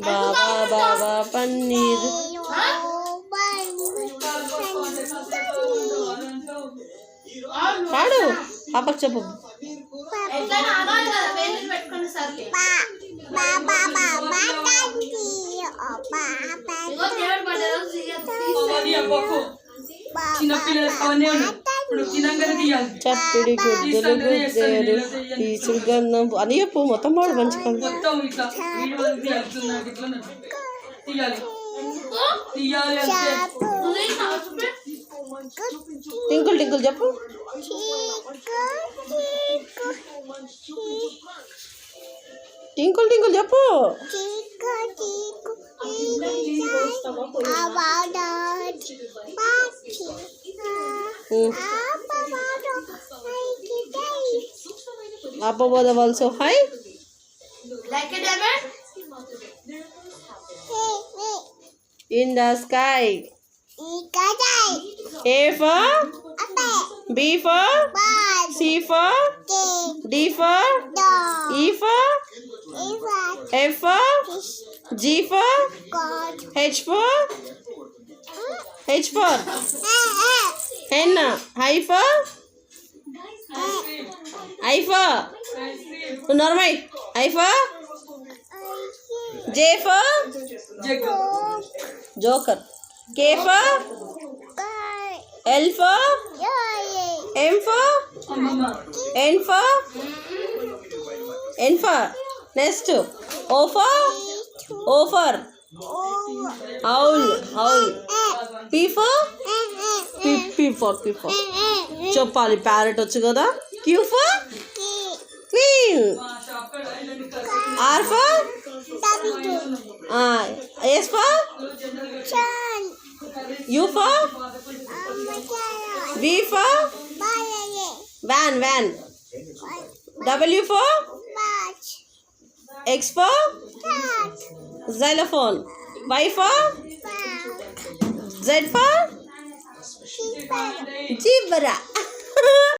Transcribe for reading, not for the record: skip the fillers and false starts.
బాబా బాబా పన్నీర్. పాడు పాపకు చెప్పు. చప్పిడి గుద్దులు గుద్దేరు తీసుడు గంధం అని చెప్పు. మొత్తం పాడు మంచిగా. టింకుల్ టింకుల్ చెప్పు. టింకుల్ టింకుల్ చెప్పు. Above the wall so high. Like a diamond. In the sky. A for B for C for D for E for F for G for H for N. I for normal. I for J for Joker. K for L for M for N for next O for owl. P for చెప్పాలి. Parrot వచ్చు కదా. Q for queen. R for S for U for V for van. W for X for xylophone. Y for Z for zebra.